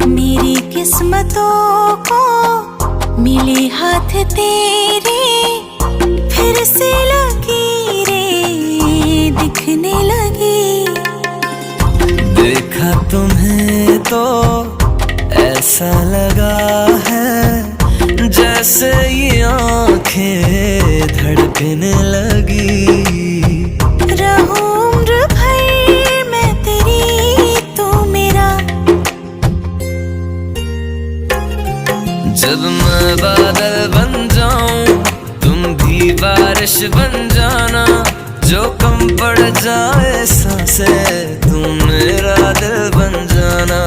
मेरी किस्मतों को मिले हाथ तेरे, फिर से लकीरें दिखने लगी। देखा तुम्हें तो ऐसा लगा है जैसे ये आंखें धड़कने लगी। रहूं उम्र भर मैं तेरी, तू मेरा। जब मैं बादल बन जाऊं तुम भी बारिश बन जाना, जो कम पड़ जाए सांसें तुम मेरा दिल बन जाना।